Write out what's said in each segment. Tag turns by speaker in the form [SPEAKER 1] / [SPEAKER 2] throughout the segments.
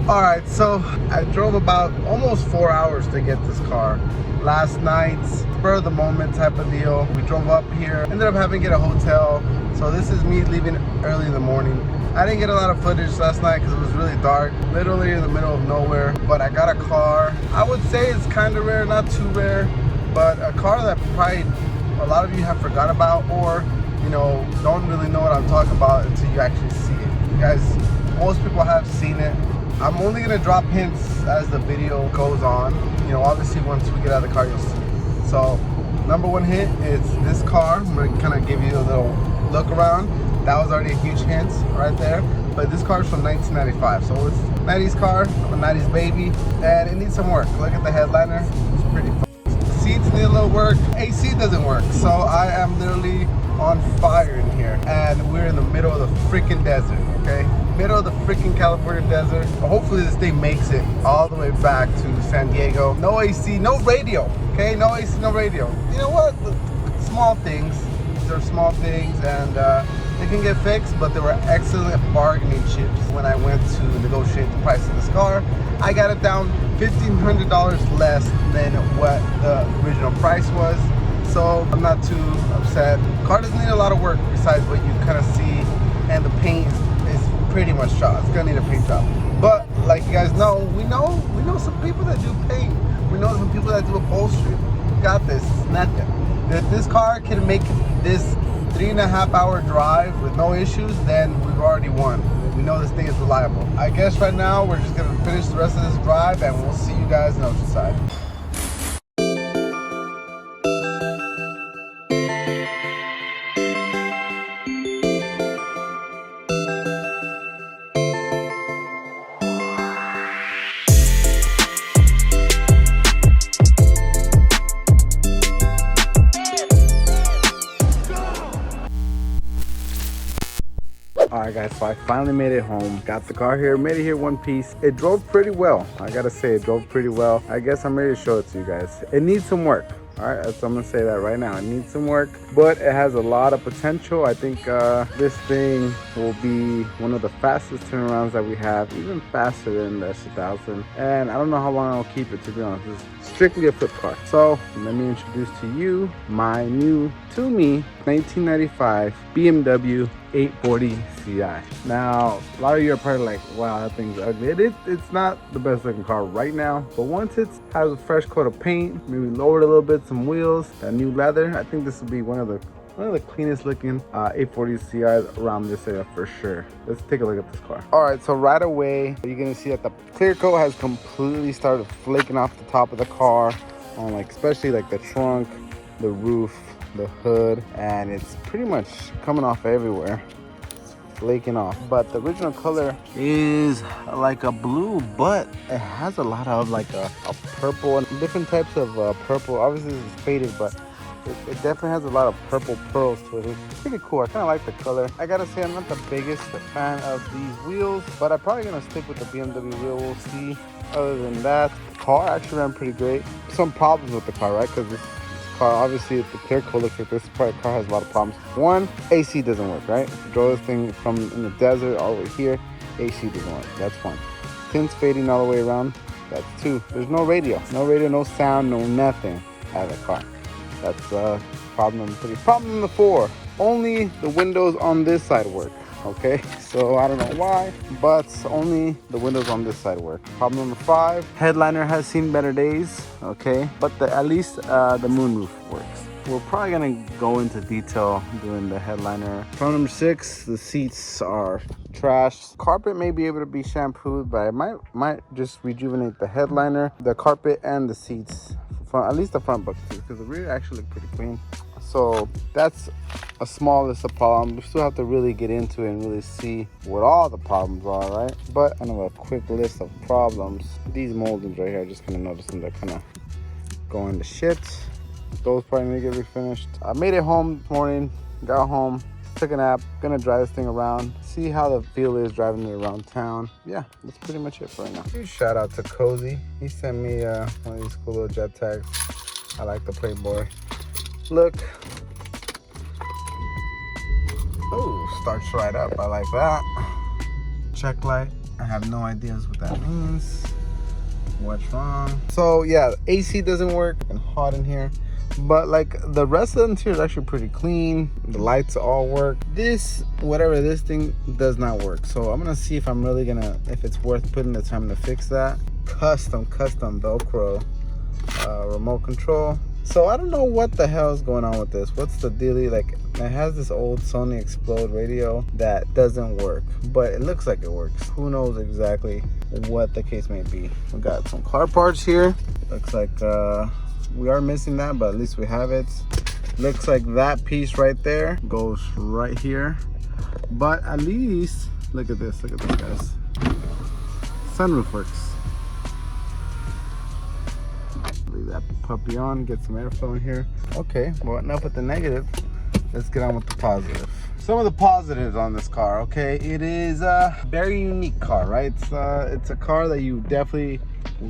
[SPEAKER 1] All right, so I drove about almost 4 hours to get this car. Last night, spur of the moment type of deal. We drove up here, ended up having to get a hotel. So this is me leaving early in the morning. I didn't get a lot of footage last night because it was really dark, literally in the middle of nowhere. But I got a car. I would say it's kind of rare, not too rare, but a car that probably a lot of you have forgot about, or you know, don't really know what I'm talking about until you actually see it. You guys, most people have seen it. I'm only gonna drop hints as the video goes on. You know, obviously once we get out of the car, you'll see. So, number one hint is this car. I'm gonna kind of give you a little look around. That was already a huge hint right there. But this car is from 1995, so it's a 90s car. I'm a 90s baby, and it needs some work. Look at the headliner. It's pretty fun. Seats need a little work. AC doesn't work, so I am literally on fire in here, and we're in the middle of the freaking desert. Okay, middle of the freaking California desert. But hopefully this thing makes it all the way back to San Diego. No AC, no radio. Okay, no AC, no radio. You know what? Small things. These are small things, and they can get fixed. But they were excellent bargaining chips when I went to negotiate the price of this car. I got it down $1,500 less than what the original price was. So I'm not too upset. Car doesn't need a lot of work besides what you kind of see, and the paint is pretty much shot. It's gonna need a paint job. But like you guys know, we know some people that do paint. We know some people that do upholstery. We got this. It's nothing. If this car can make this 3.5 hour drive with no issues, then we've already won. We know this thing is reliable. I guess right now we're just gonna finish the rest of this drive, and we'll see you guys in Oceanside. Alright guys, so I finally made it home. Got the car here, made it here one piece. It drove pretty well. I gotta say, it drove pretty well. I guess I'm ready to show it to you guys. It needs some work. Alright, so I'm gonna say that right now. It needs some work, but it has a lot of potential. I think this thing will be one of the fastest turnarounds that we have, even faster than the S1000. And I don't know how long I'll keep it, to be honest. It's strictly a flip car. So let me introduce to you my new, to me, 1995 BMW 840 Ci. Now, a lot of you are probably like, wow, that thing's ugly. It's not the best looking car right now, but once it has a fresh coat of paint, maybe lowered a little bit, some wheels, that new leather, I think this will be one of the cleanest looking 840 Ci's around this area for sure. Let's take a look at this car. All right, so right away, you're gonna see that the clear coat has completely started flaking off the top of the car, on like, especially like the trunk, the roof, the hood, and it's pretty much coming off everywhere. It's flaking off. But the original color is like a blue, but it has a lot of like a purple and different types of purple. Obviously this is faded, but it definitely has a lot of purple pearls to it. It's pretty cool. I kind of like the color. I gotta say, I'm not the biggest fan of these wheels, but I'm probably gonna stick with the BMW wheel. We'll see. Other than that, the car actually ran pretty great. Some problems with the car, right? Because this car, obviously, if the clear coat looks like this, car has a lot of problems. One, AC doesn't work, right? If you drove this thing from in the desert all the way here, AC doesn't work. That's one. Tints fading all the way around. That's two. There's no radio, no sound, no nothing out of the car. That's problem number three. Problem number four, only the windows on this side work. Okay, so I don't know why, but only the windows on this side work. Problem number five, headliner has seen better days. Okay, but at least the moonroof works. We're probably gonna go into detail doing the headliner. Problem number six, the seats are trash. Carpet may be able to be shampooed, but I might just rejuvenate the headliner, the carpet, and the seats. At least the front bucket seats, because the rear actually look pretty clean. So that's a small list of problems. We still have to really get into it and really see what all the problems are, right? But I know a quick list of problems. These moldings right here, I just kind of noticed them. They're kind of going to shit. Those probably need to get refinished. I made it home this morning, got home, took a nap, gonna drive this thing around, see how the feel is driving it around town. Yeah, that's pretty much it for right now. Huge shout out to Cozy. He sent me one of these cool little jet tags. I like the Playboy. Look. Oh, starts right up. I like that. Check light. I have no ideas what that means. What's wrong? So yeah, AC doesn't work and hot in here. But like the rest of the interior is actually pretty clean. The lights all work. This, whatever this thing does not work. So I'm gonna see if I'm really gonna, if it's worth putting the time to fix that. Custom Velcro remote control. So I don't know what the hell is going on with this. What's the dealie? Like it has this old Sony Explode radio that doesn't work, but it looks like it works. Who knows exactly what the case may be. We got some car parts here. Looks like we are missing that, but at least we have it. Looks like that piece right there goes right here. But at least, look at this guys. Sunroof works. Leave that puppy on, get some airflow in here. Okay, well enough with the negative. Let's get on with the positive. Some of the positives on this car, okay? It is a very unique car, right? It's a car that you definitely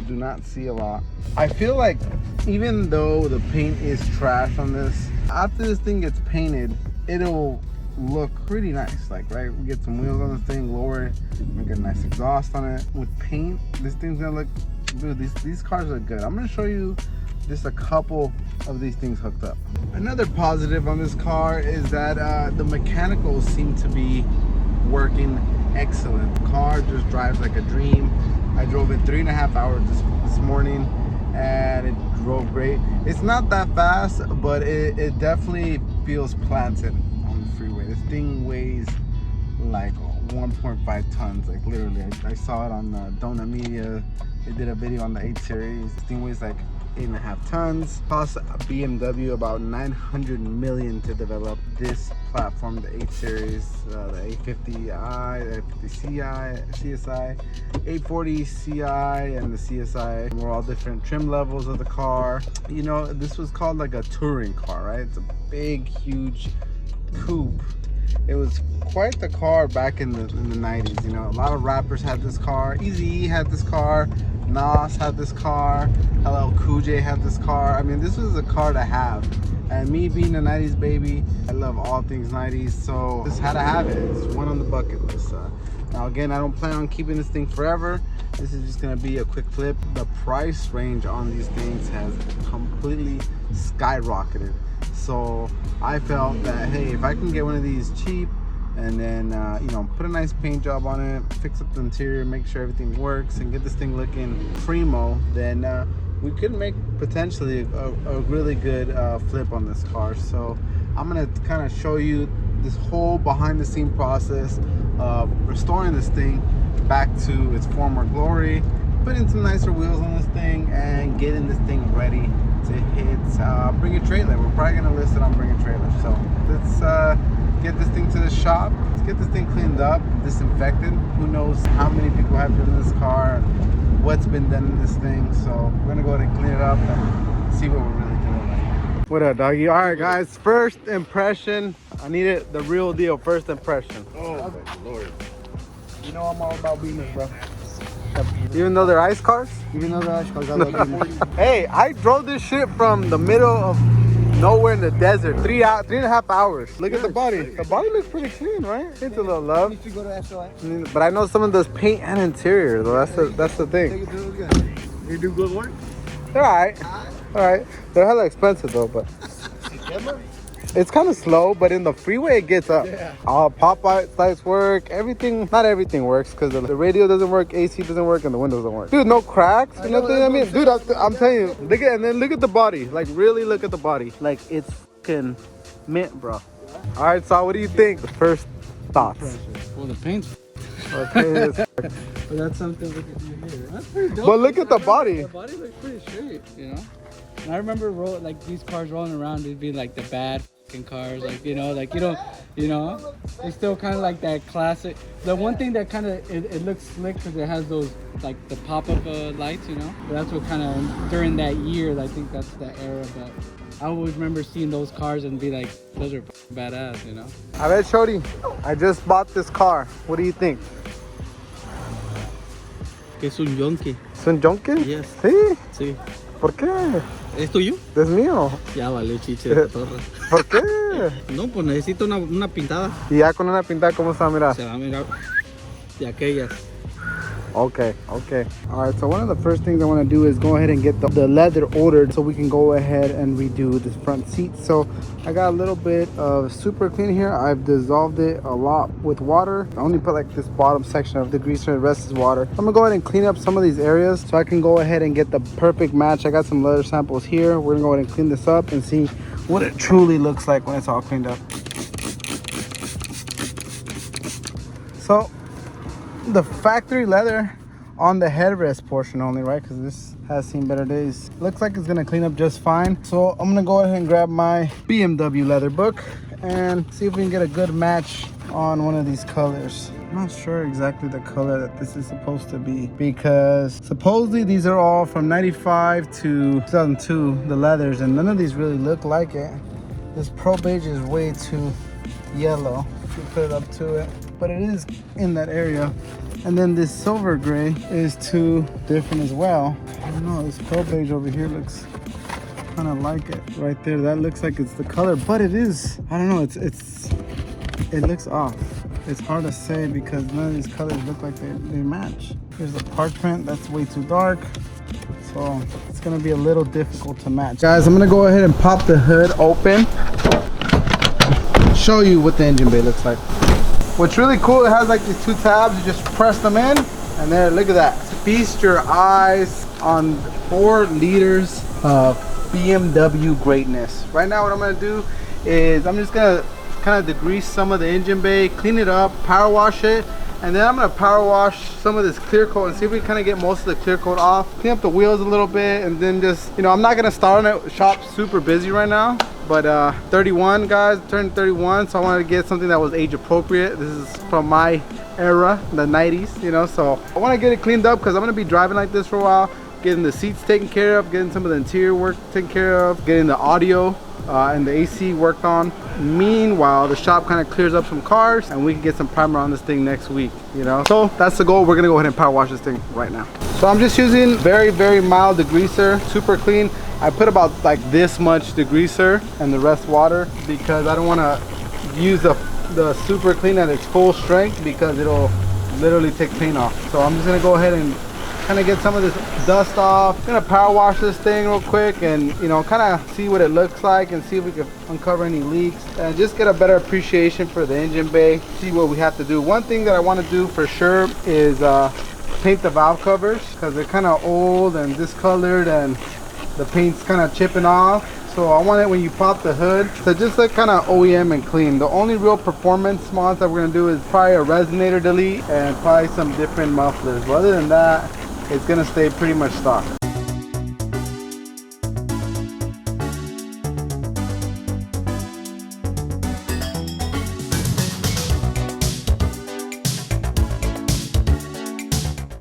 [SPEAKER 1] do not see a lot. I feel like even though the paint is trash on this, after this thing gets painted, it'll look pretty nice. Like, right, we get some wheels on this thing, lower it, we get a nice exhaust on it. With paint, this thing's gonna look, dude, these cars are good. I'm gonna show you just a couple of these things hooked up. Another positive on this car is that the mechanicals seem to be working excellent. The car just drives like a dream. I drove it 3.5 hours this morning and it drove great. It's not that fast, but it definitely feels planted on the freeway. This thing weighs like 1.5 tons, like literally. I saw it on Donut Media. They did a video on the 8 Series. This thing weighs like 8.5 tons. Cost BMW about $900 million to develop this platform, the 8 Series, the 850i, the 850ci, CSI, 840 Ci, and the CSI. We're all different trim levels of the car. You know, this was called like a touring car, right? It's a big, huge coupe. It was quite the car back in the 90s. You know, a lot of rappers had this car. Eazy-E had this car. Nas had this car. LL Cool J had this car. I mean, this was a car to have. And me being a 90s baby, I love all things 90s, so just had to have it. It's one on the bucket list. Now again, I don't plan on keeping this thing forever. This is just gonna be a quick flip. The price range on these things has completely skyrocketed. So I felt that, hey, if I can get one of these cheap and then you know, put a nice paint job on it, fix up the interior, make sure everything works, and get this thing looking primo, then we could make potentially a really good flip on this car. So I'm gonna kind of show you this whole behind the scene process of restoring this thing back to its former glory, putting some nicer wheels on this thing, and getting this thing ready to hit Bring a Trailer. We're probably gonna list it on Bring a Trailer. So let's get this thing to the shop. Let's get this thing cleaned up, disinfected. Who knows how many people have driven this car and what's been done in this thing. So we're gonna go ahead and clean it up and see what we're really doing like. What up, doggy? All right, guys, first impression. I need it, the real deal, first impression.
[SPEAKER 2] Oh my lord. You know I'm all about beamers, bro.
[SPEAKER 1] Even though they're ice cars?
[SPEAKER 2] Even though they're ice cars, I love beamers.
[SPEAKER 1] Hey, I drove this shit from the middle of nowhere in the desert, 3.5 hours. Look at the body. The body looks pretty clean, right? It's a little love.
[SPEAKER 2] If you go to SOI.
[SPEAKER 1] But I know someone does paint and interior, though. That's the thing.
[SPEAKER 2] You do good work?
[SPEAKER 1] They're alright. Alright. They're hella expensive though, but it's kind of slow, but in the freeway it gets up.
[SPEAKER 2] Yeah.
[SPEAKER 1] All pop-out lights work, everything, not everything works, because the radio doesn't work, AC doesn't work, and the windows don't work. Dude, no cracks, nothing. I mean, dude, I'm telling you, and then look at the body. Like, really look at the body. Like, it's fucking mint, bro. All right, so what do you think? The first thoughts.
[SPEAKER 3] Well, the paint's
[SPEAKER 1] But
[SPEAKER 3] but that's something we can do here. That's pretty dope.
[SPEAKER 1] But look at the body.
[SPEAKER 3] The body looks pretty straight, you know? And I remember like these cars rolling around, it'd be like the bad fucking cars, like, you know, like, you don't, you know, it's still kind of like that classic. The one thing that kind of, it looks slick because it has those, like the pop-up lights, you know? But that's what kind of, during that year, I think that's the era, but I always remember seeing those cars and be like, those are badass, you know?
[SPEAKER 1] A ver, Shorty, I just bought this car. What do you think?
[SPEAKER 4] Que es un yonke.
[SPEAKER 1] ¿Es un Jonkin?
[SPEAKER 4] Yes.
[SPEAKER 1] Sí.
[SPEAKER 4] Sí.
[SPEAKER 1] ¿Por qué?
[SPEAKER 4] ¿Es tuyo?
[SPEAKER 1] Es mío.
[SPEAKER 4] Ya vale, chiche de torre.
[SPEAKER 1] ¿Por qué?
[SPEAKER 4] No, pues necesito una pintada.
[SPEAKER 1] Y ya con una pintada, ¿cómo se va a mirar?
[SPEAKER 4] Se va a mirar de aquellas.
[SPEAKER 1] Okay. All right, so one of the first things I want to do is go ahead and get the leather ordered so we can go ahead and redo this front seat. So I got a little bit of super clean here. I've dissolved it a lot with water. I only put like this bottom section of the greaser, the rest is water. I'm gonna go ahead and clean up some of these areas so I can go ahead and get the perfect match. I got some leather samples here. We're gonna go ahead and clean this up and see what it truly looks like when it's all cleaned up. So the factory leather on the headrest portion only, right? Because this has seen better days. Looks like it's gonna clean up just fine. So I'm gonna go ahead and grab my BMW leather book and see if we can get a good match on one of these colors. I'm not sure exactly the color that this is supposed to be because supposedly these are all from 95 to 2002, the leathers, and none of these really look like it. This Pro Beige is way too yellow if you put it up to it, but it is in that area. And then this silver gray is too different as well. I don't know, this Pro Beige over here looks kind of like it right there. That looks like it's the color, but it is, I don't know, it looks off. It's hard to say because none of these colors look like they match. Here's the parchment, that's way too dark. So it's gonna be a little difficult to match. Guys, I'm gonna go ahead and pop the hood open. Show you what the engine bay looks like. What's really cool, it has like these two tabs. You just press them in and there, look at that. Feast your eyes on 4 liters of BMW greatness. Right now what I'm gonna do is I'm just gonna kind of degrease some of the engine bay, clean it up, power wash it, and then I'm gonna power wash some of this clear coat and see if we kind of get most of the clear coat off, clean up the wheels a little bit, and then just, you know, I'm not gonna start on it. Shop super busy right now, but 31 guys, turned 31, so I wanted to get something that was age appropriate. This is from my era, the 90s, you know, so I want to get it cleaned up because I'm gonna be driving like this for a while, getting the seats taken care of, getting some of the interior work taken care of, getting the audio and the AC worked on. Meanwhile, the shop kind of clears up some cars and we can get some primer on this thing next week, you know. So that's the goal. We're gonna go ahead and power wash this thing right now. So I'm just using very, very mild degreaser, super clean. I put about like this much degreaser and the rest water because I don't want to use the super clean at its full strength because it'll literally take paint off. So I'm just gonna go ahead and kind of get some of this dust off. I'm gonna power wash this thing real quick and, you know, kind of see what it looks like and see if we can uncover any leaks and just get a better appreciation for the engine bay, see what we have to do. One thing that I want to do for sure is paint the valve covers because they're kind of old and discolored and the paint's kind of chipping off. So I want it when you pop the hood to just look kind of OEM and clean. The only real performance mods that we're gonna do is probably a resonator delete and probably some different mufflers. But other than that, it's gonna stay pretty much stock.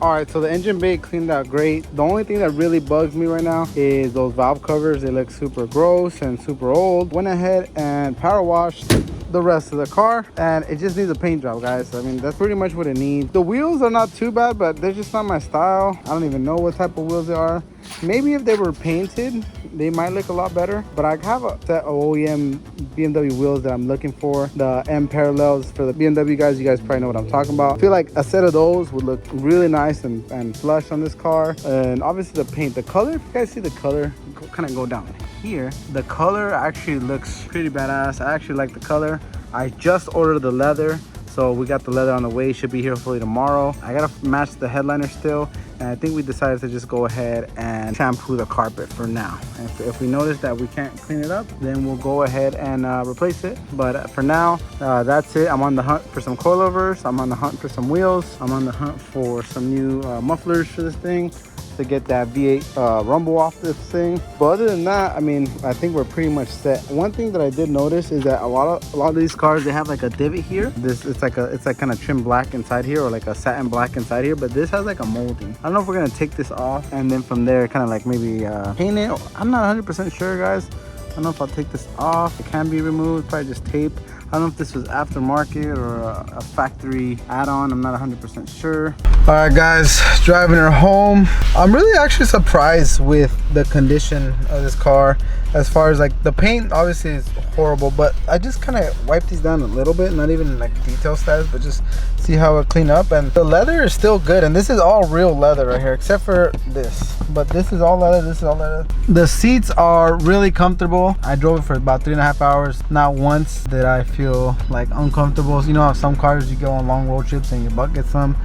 [SPEAKER 1] All right, so the engine bay cleaned out great. The only thing that really bugs me right now is those valve covers. They look super gross and super old. Went ahead and power washed the rest of the car and it just needs a paint job, guys. I mean, that's pretty much what it needs. The wheels are not too bad, but they're just not my style. I don't even know what type of wheels they are. Maybe if they were painted, they might look a lot better, but I have a set of OEM BMW wheels that I'm looking for. The M parallels for the BMW guys, you guys probably know what I'm talking about. I feel like a set of those would look really nice and flush on this car. And obviously the paint, the color, if you guys see the color, kind of go down here. The color actually looks pretty badass. I actually like the color. I just ordered the leather, so we got the leather on the way. Should be here hopefully tomorrow. I gotta match the headliner still, and I think we decided to just go ahead and shampoo the carpet for now. And if we notice that we can't clean it up, then we'll go ahead and replace it. But for now, that's it. I'm on the hunt for some coilovers. I'm on the hunt for some wheels. I'm on the hunt for some new mufflers for this thing to get that V8 rumble off this thing. But other than that, I mean, I think we're pretty much set. One thing that I did notice is that a lot of these cars, they have like a divot here. It's like kind of trim black inside here, or like a satin black inside here, but this has like a molding. I don't know if we're gonna take this off and then from there kind of like maybe paint it. I'm not 100% sure, guys. I don't know if I'll take this off. It can be removed, probably just tape. I don't know if this was aftermarket or a factory add-on. I'm not 100% sure. All right, guys, driving her home. I'm really actually surprised with the condition of this car. As far as like the paint, obviously is horrible, but I just kind of wiped these down a little bit, not even like detail status, but just see how it clean up. And the leather is still good, and this is all real leather right here, except for this. But this is all leather, this is all leather. The seats are really comfortable. I drove it for about 3.5 hours. Not once did I feel like uncomfortable. You know how some cars you go on long road trips and your butt gets some.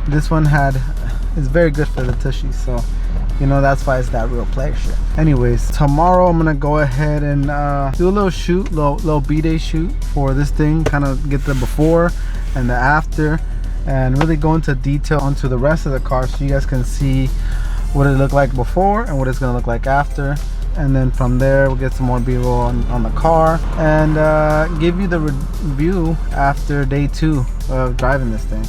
[SPEAKER 1] This one is very good for the tushy, so you know that's why it's that real pleasure. Anyways, tomorrow I'm gonna go ahead and do a little shoot, little B-Day shoot for this thing, kind of get the before and the after, and really go into detail onto the rest of the car so you guys can see what it looked like before and what it's gonna look like after. And then from there we'll get some more b-roll on the car and give you the review after day 2 of driving this thing.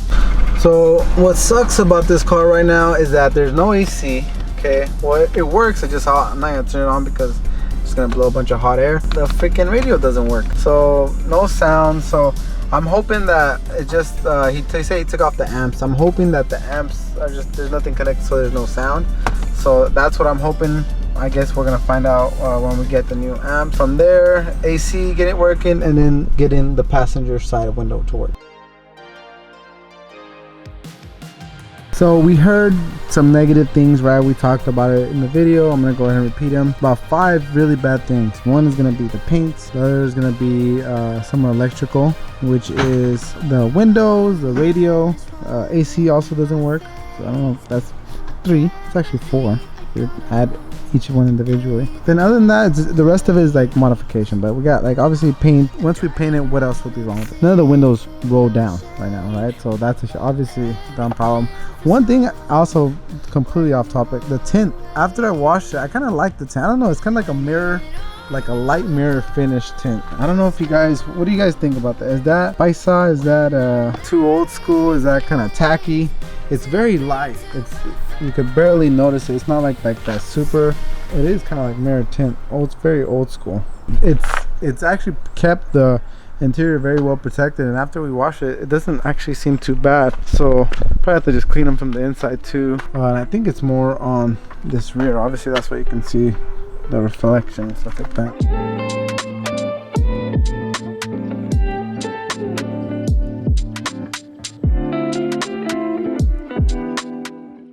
[SPEAKER 1] So what sucks about this car right now is that there's no AC. Okay, well it works, it's just hot. I'm not gonna turn it on because it's gonna blow a bunch of hot air. The freaking radio doesn't work, so no sound. So I'm hoping that it just he say he took off the amps. I'm hoping that the amps are just, there's nothing connected, so there's no sound. So that's what I'm hoping. I guess we're gonna find out when we get the new amp. From there, AC, get it working, and then get in the passenger side window to work. So we heard some negative things, right? We talked about it in the video. I'm gonna go ahead and repeat them. About 5 really bad things. One is gonna be the paints. The other is gonna be some electrical, which is the windows, the radio. AC also doesn't work. So I don't know if that's 3. It's actually 4. You add each one individually. Then other than that, the rest of it is like modification. But we got like obviously paint. Once we paint it, what else would be wrong with it? None of the windows roll down right now, right? So that's obviously a dumb problem. One thing also completely off topic, the tint. After I washed it, I kind of like the tint. I don't know, it's kind of like a mirror, like a light mirror finish tint. I don't know if you guys, what do you guys think about that? Is that paisa? Is that too old school? Is that kind of tacky? It's very light. You could barely notice it. It's not like that super. It is kind of like mirror tint. Oh, it's very old school. It's actually kept the interior very well protected, and after we wash it, it doesn't actually seem too bad. So probably have to just clean them from the inside too. And I think it's more on this rear. Obviously that's why you can see the reflection and stuff like that.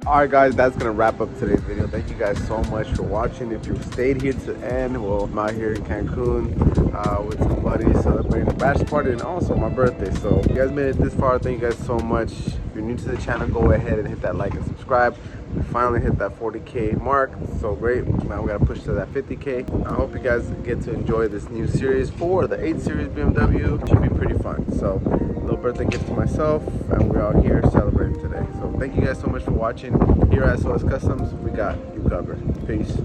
[SPEAKER 1] Alright guys, that's gonna wrap up today's video. Thank you guys so much for watching. If you stayed here to the end, well, I'm out here in Cancun with some buddies celebrating the bachelor party and also my birthday. So if you guys made it this far, thank you guys so much. If you're new to the channel, go ahead and hit that like and subscribe. We finally hit that 40K mark. It's so great. Now we gotta push to that 50K. I hope you guys get to enjoy this new series for the 8 Series BMW. It should be pretty fun. So little birthday gift to myself, and we're out here celebrating today. So thank you guys so much for watching. Here at SOS Customz, we got you covered. Peace.